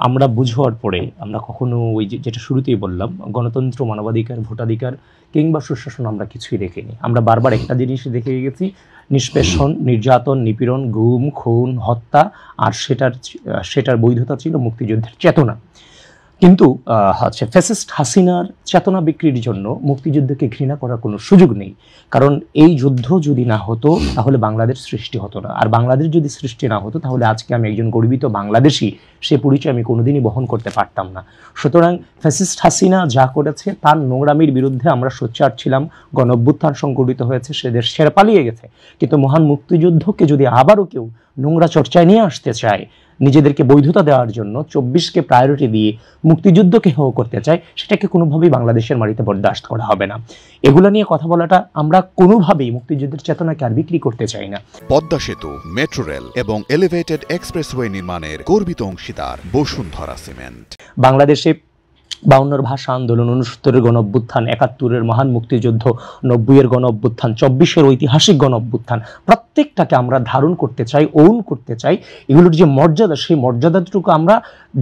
আমরা বুঝার পরে আমরা কখনো ওই যেটা শুরুতেই বললাম, গণতন্ত্র, মানবাধিকার, ভোটাধিকার কিংবা সুশাসন আমরা কিছুই দেখিনি। আমরা বারবার একটা জিনিসই দেখে গেছি, নিষ্পেষণ, নির্যাতন, নিপীড়ন, গুম, খুন, হত্যা, আর সেটার বৈধতা ছিল মুক্তিযুদ্ধের চেতনা। কিন্তু ফ্যাসিস্ট হাসিনার চেতনা বিক্রির জন্য মুক্তিযুদ্ধকে ঘৃণা করার কোনো সুযোগ নেই। কারণ এই যুদ্ধ যদি না হতো তাহলে বাংলাদেশ সৃষ্টি হতো না, আর বাংলাদেশ যদি সৃষ্টি না হতো তাহলে আজকে আমি একজন গর্বিত বাংলাদেশি সে পরিচয় আমি কোনোদিনই বহন করতে পারতাম না। সুতরাং ফ্যাসিস্ট হাসিনা যা করেছে তার নোংরামির বিরুদ্ধে আমরা সোচ্চার ছিলাম, গণঅভ্যুত্থান সংগঠিত হয়েছে, সে দেশ ছেড়ে পালিয়ে গেছে। কিন্তু মহান মুক্তিযুদ্ধকে যদি আবারও কেউ নোংরা চর্চায় নিয়ে আসতে চায়, নিজেদেরকে বৈধতা দেওয়ার জন্য 24কে প্রায়োরিটি দিয়ে মুক্তিযুদ্ধকে হেয় করতে চায়, সেটাকে কোনোভাবেই বাংলাদেশের মাটিতে বরদাস্ত করা হবে না। এগুলো নিয়ে কথা বলাটা আমরা কোনোভাবেই মুক্তিযুদ্ধের চেতনাকে আর বিক্রি করতে চাই না। পদ্মা সেতু, মেট্রো রেল এবং এলিভেটেড এক্সপ্রেসওয়ে নির্মাণের গর্বিত অংশীদার বসুন্ধরা সিমেন্ট। বাংলাদেশে 52 ভাষা আন্দোলন, 69-এর গণঅভ্যুত্থান, 71-এর মহান মুক্তিযুদ্ধ, 90-এর গণঅভ্যুত্থান, 24-এর ঐতিহাসিক গণঅভ্যুত্থান, প্রত্যেকটাকে আমরা ধারণ করতে চাই, ওন করতে চাই। এগুলোর যে মর্যাদা, সেই মর্যাদাটুকু আমরা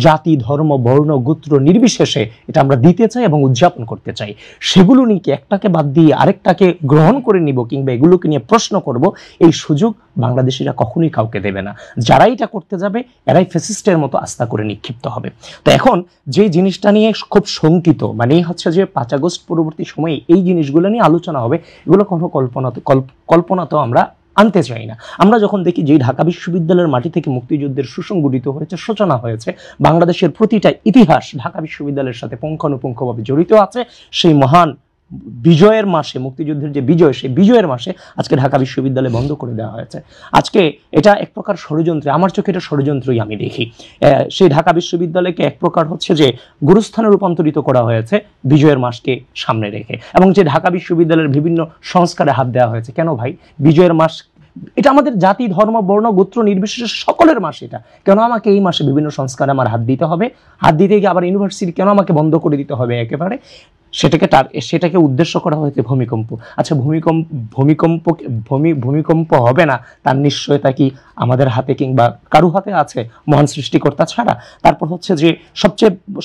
জাতি, ধর্ম, বর্ণ, গোত্র নির্বিশেষে এটা আমরা দিতে চাই এবং উদযাপন করতে চাই। সেগুলো নিয়ে একটাকে বাদ দিয়ে আরেকটাকে গ্রহণ করে নিব কিংবা এগুলোকে নিয়ে প্রশ্ন করব, এই সুযোগ বাংলাদেশিরা কখনোই কাউকে দেবে না। যারা এটা করতে যাবে এরাই ফ্যাসিস্টের মতো আস্থা করে নিক্ষিপ্ত হবে। তো এখন যে জিনিসটা নিয়ে খুব শঙ্কিত, মানে হচ্ছে যে 5 আগস্ট পরবর্তী সময়ে এই জিনিসগুলো নিয়ে আলোচনা হবে, এগুলো কোনো কল্পনা তো আমরা আনতে চাই না। আমরা যখন দেখি যে ঢাকা বিশ্ববিদ্যালয়ের মাটি থেকে মুক্তিযুদ্ধের সুসংগঠিত হয়েছে, সূচনা হয়েছে, বাংলাদেশের প্রতিটা ইতিহাস ঢাকা বিশ্ববিদ্যালয়ের সাথে পুঙ্খানুপুঙ্খভাবে জড়িত আছে। সেই মহান বিজয়ের মাসে, মুক্তিযুদ্ধের যে বিজয়, সেই বিজয়ের মাসে আজকে ঢাকা বিশ্ববিদ্যালয় বন্ধ করে দেওয়া হয়েছে। আজকে এটা এক প্রকার ষড়যন্ত্র, আমার চোখে এটা ষড়যন্ত্রই আমি দেখি। সেই ঢাকা বিশ্ববিদ্যালয়কে এক প্রকার হচ্ছে যে গুরুস্থানে রূপান্তরিত করা হয়েছে বিজয়ের মাসকে সামনে রেখে, এবং যে ঢাকা বিশ্ববিদ্যালয়ের বিভিন্ন সংস্কারে হাত দেওয়া হয়েছে। কেন ভাই? বিজয়ের মাস এটা আমাদের জাতি, ধর্ম, বর্ণ, গোত্র নির্বিশেষে সকলের মাস। এটা কেন আমাকে এই মাসে বিভিন্ন সংস্কারে আমার হাত দিতে হবে? হাত দিতে গিয়ে আবার ইউনিভার্সিটি কেন আমাকে বন্ধ করে দিতে হবে একেবারে? সেটাকে উদ্দেশ্য করা হয়েছে ভূমিকম্প। আচ্ছা, ভূমিকম্প হবে না তার নিশ্চয়তা কি আমাদের হাতে কিংবা কারো হাতে আছে মহান সৃষ্টিকর্তা ছাড়া? তারপর হচ্ছে যে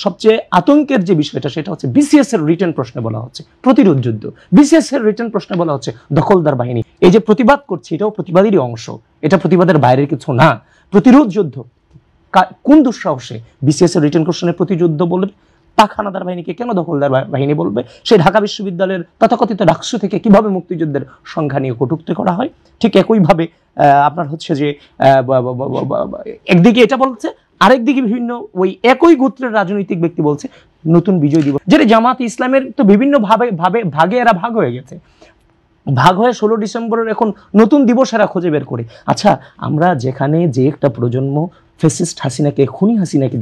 সবচেয়ে আতঙ্কের যে বিষয়টা, সেটা হচ্ছে বিসিএস এর রিটেন প্রশ্নে বলা হচ্ছে প্রতিরোধ যুদ্ধ, বিসিএস এর রিটেন প্রশ্নে বলা হচ্ছে দখলদার বাহিনী। এই যে প্রতিবাদ করছে, এটাও প্রতিবাদেরই অংশ, এটা প্রতিবাদের বাইরের কিছু না। প্রতিরোধ যুদ্ধ কোন দুঃসাহসে বিসিএস এর রিটেন কোশ্চেনের প্রতিযুদ্ধ বলবে? পাক হানাদার বাহিনীকে কেন দখলদার বাহিনী বলবে? সেই ঢাকা বিশ্ববিদ্যালয়ের তথাকথিত ডাকসু থেকে কিভাবে মুক্তিযুদ্ধের সংখ্যা নিয়ে কটূক্তি করা হয়, ঠিক একইভাবে আপনার হচ্ছে যে একদিকে এটা বলছে, আরেকদিকে বিভিন্ন ওই একই গোত্রের রাজনৈতিক ব্যক্তি বলছে নতুন বিজয় দিবস, যেটা জামাত ইসলামের তো বিভিন্ন ভাগে এরা ভাগ হয়ে গেছে, ভাগ হয়ে 16 ডিসেম্বরের এখন নতুন দিবস এরা খুঁজে বের করে। আচ্ছা, আমরা যেখানে যে একটা প্রজন্ম ফ্যাসিস্ট হাসিনাকে, খুনি হাসিনাকে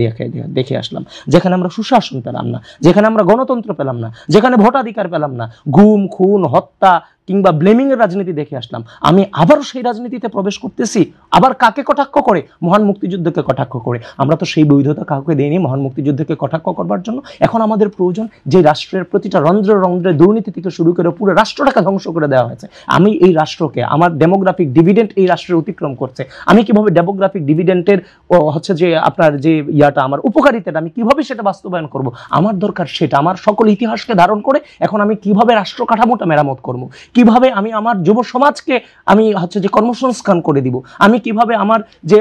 দেখে আসলাম, যেখানে আমরা সুশাসন পেলাম না, যেখানে আমরা গণতন্ত্র পেলাম না, যেখানে ভোটাধিকার পেলাম না, গুম, খুন, হত্যা কিংবা ব্লেমিং এর রাজনীতি দেখে আসলাম, আমি আবারও সেই রাজনীতিতে প্রবেশ করতেছি। আবার কাকে কটাক্ষ করে? মহান মুক্তিযুদ্ধকে কটাক্ষ করে। আমরা তো সেই বৈধতা কাউকে দেইনি মহান মুক্তিযুদ্ধকে কটাক্ষ করবার জন্য। এখন আমাদের প্রয়োজন যে রাষ্ট্রের প্রতিটা রন্ধ্রে রন্ধ্রে দুর্নীতি থেকে শুরু করে পুরো রাষ্ট্রটাকে ধ্বংস করে দেওয়া হয়েছে। আমি এই রাষ্ট্রকে, আমার ডেমোগ্রাফিক ডিভিডেন্ট এই রাষ্ট্রের অতিক্রম করছে, আমি কিভাবে ডেমোগ্রাফিক ডিভিডেন্টের হচ্ছে যে আপনার যে আমার উপকারিতাটা আমি কিভাবে সেটা বাস্তবায়ন করব, আমার দরকার সেটা। আমার সকল ইতিহাসকে ধারণ করে এখন আমি কিভাবে রাষ্ট্র কাঠামোটা মেরামত করব, কিভাবে আমি আমার যুব সমাজকে আমি হচ্ছে যে কর্মসংস্থান করে দিব, আমি কিভাবে আমার যে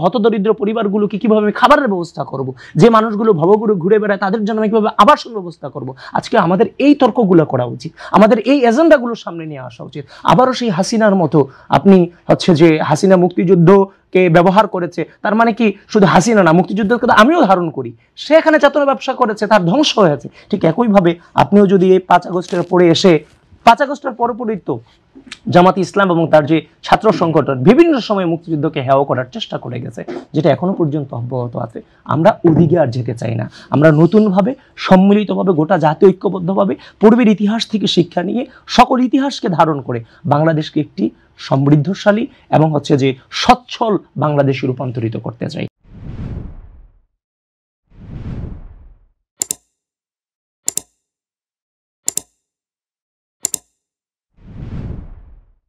হতদরিদ্র পরিবারগুলোকে কিভাবে আমি খাবারের ব্যবস্থা করব, যে মানুষগুলো ভবঘুরে ঘুরে বেড়ায় তাদের জন্য আমি কিভাবে আবাসন ব্যবস্থা করব। আজকে আমাদের এই তর্কগুলো করা উচিত, আমাদের এই এজেন্ডাগুলো সামনে নিয়ে আসা উচিত। আবারও সেই হাসিনার মতো আপনি হচ্ছে যে হাসিনা মুক্তিযুদ্ধকে ব্যবহার করেছে, তার মানে কি শুধু হাসিনা না, মুক্তিযুদ্ধের কথা আমিও ধারণ করি, সে এখানে চেতনা ব্যবসা করেছে, তার ধ্বংস হয়েছে। ঠিক একইভাবে আপনিও যদি এই 5 আগস্টের পরে এসে, 5 আগস্টের পরপরই তো জামাত ইসলাম এবং তার যে ছাত্র সংগঠন বিভিন্ন সময় মুক্তিযুদ্ধকে হেয় করার চেষ্টা করে গেছে, যেটা এখনো পর্যন্ত অব্যাহত আছে। আমরা ওদিকে আর যেতে চাই না। আমরা নতুনভাবে, সম্মিলিতভাবে, গোটা জাতীয় ঐক্যবদ্ধভাবে পূর্বের ইতিহাস থেকে শিক্ষা নিয়ে সকল ইতিহাসকে ধারণ করে বাংলাদেশকে একটি সমৃদ্ধশালী এবং হচ্ছে যে সচ্ছল বাংলাদেশে রূপান্তরিত করতে চাই।